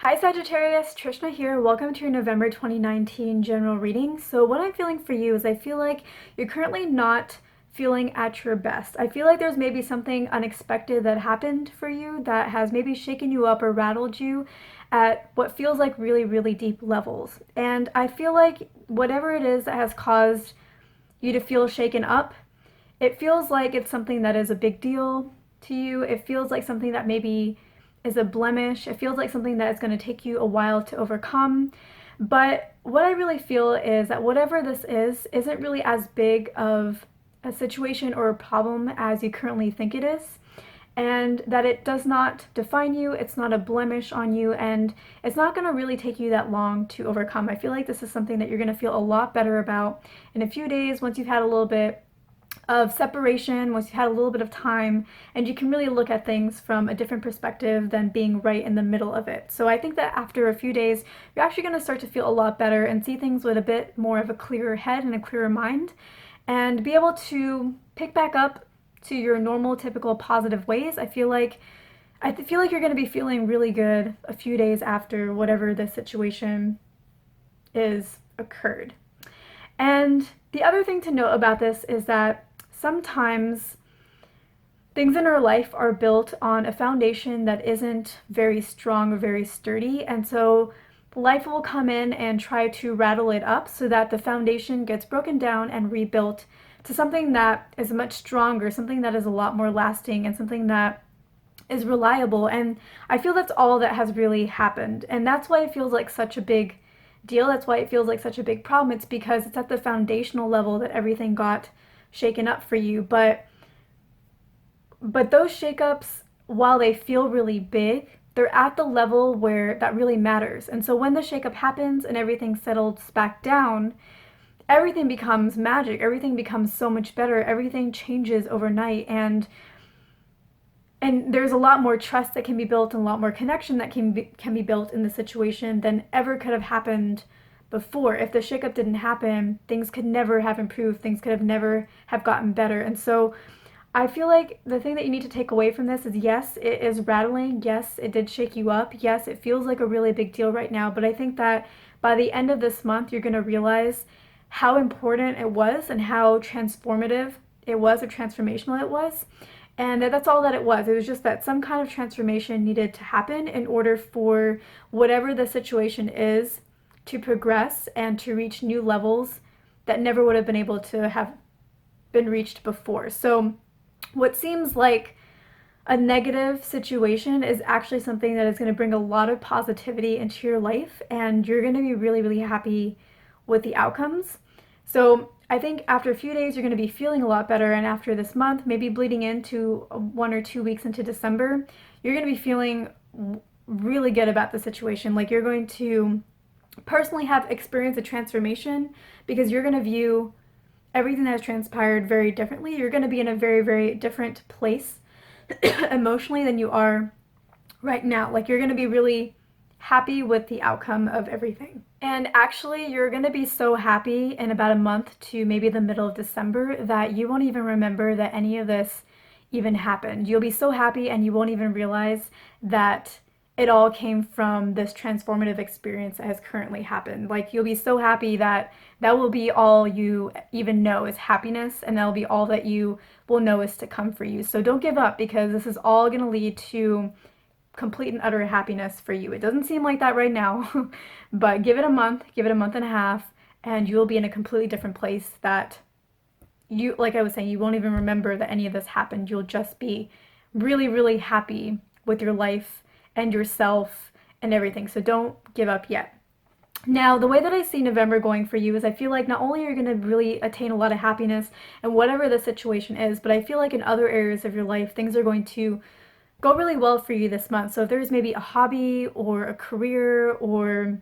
Hi Sagittarius, Trishna here. Welcome to your November 2019 general reading. So what I'm feeling for you is I feel like you're currently not feeling at your best. I feel like there's maybe something unexpected that happened for you that has maybe shaken you up or rattled you at what feels like really, really deep levels. And I feel like whatever it is that has caused you to feel shaken up, it feels like it's something that is a big deal to you. It feels like something that maybe is a blemish. It feels like something that is going to take you a while to overcome. But what I really feel is that whatever this is isn't really as big of a situation or a problem as you currently think it is. And that it does not define you, it's not a blemish on you, and it's not going to really take you that long to overcome. I feel like this is something that you're going to feel a lot better about in a few days once you've had a little bit of separation, once you've had a little bit of time, and you can really look at things from a different perspective than being right in the middle of it. So I think that after a few days, you're actually going to start to feel a lot better and see things with a bit more of a clearer head and a clearer mind, and be able to pick back up to your normal, typical positive ways. I feel like you're going to be feeling really good a few days after whatever the situation is occurred. And the other thing to note about this is that sometimes things in our life are built on a foundation that isn't very strong or very sturdy. And so life will come in and try to rattle it up so that the foundation gets broken down and rebuilt to something that is much stronger, something that is a lot more lasting, and something that is reliable. And I feel that's all that has really happened. And that's why it feels like such a big deal. That's why it feels like such a big problem. It's because it's at the foundational level that everything got shaken up for you. But those shakeups, while they feel really big, they're at the level where that really matters. And so when the shakeup happens and everything settles back down, everything becomes magic. Everything becomes so much better. Everything changes overnight, and there's a lot more trust that can be built and a lot more connection that can be built in the situation than ever could have happened before. If the shakeup didn't happen, things could never have improved. Things could have never have gotten better. And so I feel like the thing that you need to take away from this is, yes, it is rattling. Yes, it did shake you up. Yes, it feels like a really big deal right now. But I think that by the end of this month, you're going to realize how important it was and how transformative it was or transformational it was. And that's all that it was. It was just that some kind of transformation needed to happen in order for whatever the situation is to progress and to reach new levels that never would have been able to have been reached before. So what seems like a negative situation is actually something that is going to bring a lot of positivity into your life, and you're going to be really, really happy with the outcomes. So I think after a few days, you're going to be feeling a lot better, and after this month, maybe bleeding into 1 or 2 weeks into December, you're going to be feeling really good about the situation. Like, you're going to personally have experienced a transformation because you're going to view everything that has transpired very differently. You're going to be in a very, very different place emotionally than you are right now. Like, you're going to be really happy with the outcome of everything. And actually, you're going to be so happy in about a month to maybe the middle of December that you won't even remember that any of this even happened. You'll be so happy and you won't even realize that it all came from this transformative experience that has currently happened. Like, you'll be so happy that that will be all you even know is happiness, and that'll be all that you will know is to come for you. So don't give up, because this is all going to lead to complete and utter happiness for you. It doesn't seem like that right now, but give it a month, give it a month and a half, and you'll be in a completely different place that you, like I was saying, you won't even remember that any of this happened. You'll just be really, really happy with your life and yourself and everything. So don't give up yet. Now, the way that I see November going for you is I feel like not only are you going to really attain a lot of happiness and whatever the situation is, but I feel like in other areas of your life, things are going to go really well for you this month. So if there's maybe a hobby or a career or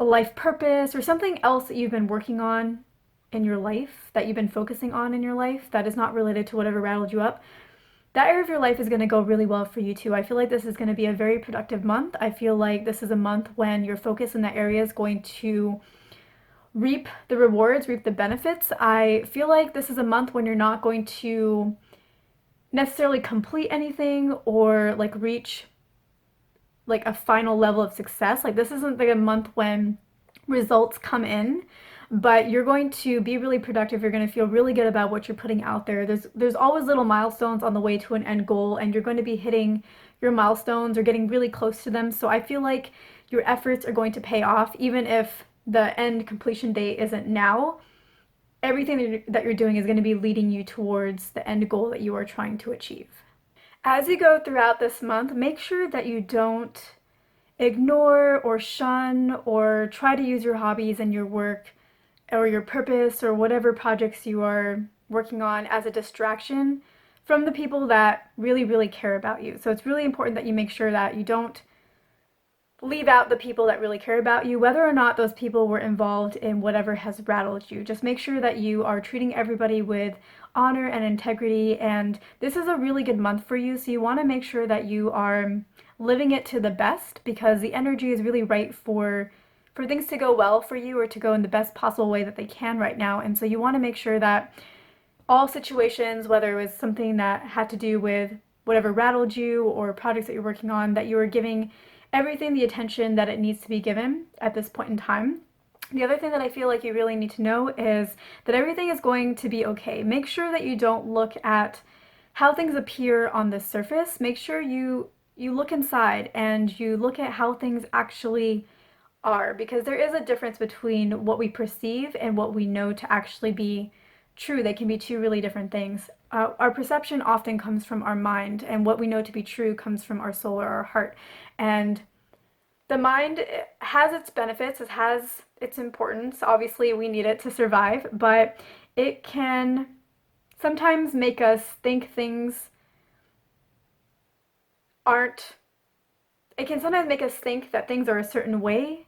a life purpose or something else that you've been working on in your life, that you've been focusing on in your life that is not related to whatever rattled you up, that area of your life is going to go really well for you too. I feel like this is going to be a very productive month. I feel like this is a month when your focus in that area is going to reap the rewards, reap the benefits. I feel like this is a month when you're not going to necessarily complete anything or like reach like a final level of success. Like this isn't like a month when results come in, but you're going to be really productive. You're going to feel really good about what you're putting out there. There's always little milestones on the way to an end goal, and you're going to be hitting your milestones or getting really close to them. So I feel like your efforts are going to pay off, even if the end completion date isn't now. Everything that you're doing is going to be leading you towards the end goal that you are trying to achieve. As you go throughout this month, make sure that you don't ignore or shun or try to use your hobbies and your work or your purpose or whatever projects you are working on as a distraction from the people that really, really care about you. So it's really important that you make sure that you don't leave out the people that really care about you, whether or not those people were involved in whatever has rattled you. Just make sure that you are treating everybody with honor and integrity. And this is a really good month for you, so you want to make sure that you are living it to the best, because the energy is really right for things to go well for you or to go in the best possible way that they can right now. And so you want to make sure that all situations, whether it was something that had to do with whatever rattled you or projects that you're working on, that you are giving everything the attention that it needs to be given at this point in time. The other thing that I feel like you really need to know is that everything is going to be okay. Make sure that you don't look at how things appear on the surface. Make sure you look inside and you look at how things actually are, because there is a difference between what we perceive and what we know to actually be true. They can be two really different things. Our perception often comes from our mind, and what we know to be true comes from our soul or our heart. And the mind has its benefits, it has its importance. Obviously, we need it to survive, but it can sometimes make us think things aren't, it can sometimes make us think that things are a certain way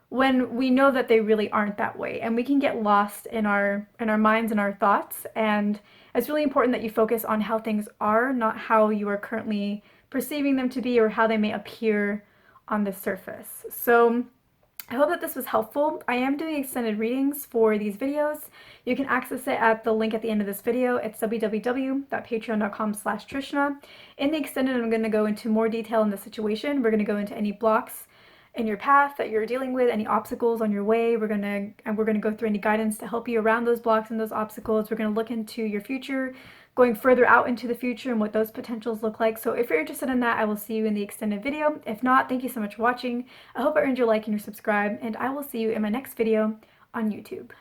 when we know that they really aren't that way, and we can get lost in our minds and our thoughts. And it's really important that you focus on how things are, not how you are currently perceiving them to be or how they may appear on the surface. So I hope that this was helpful. I am doing extended readings for these videos. You can access it at the link at the end of this video. It's www.patreon.com/Trishna. In the extended, I'm going to go into more detail in the situation. We're going to go into any blocks in your path that you're dealing with, any obstacles on your way. We're gonna go through any guidance to help you around those blocks and those obstacles. We're gonna look into your future, going further out into the future and what those potentials look like. So if you're interested in that, I will see you in the extended video. If not, thank you so much for watching. I hope I earned your like and your subscribe, and I will see you in my next video on YouTube.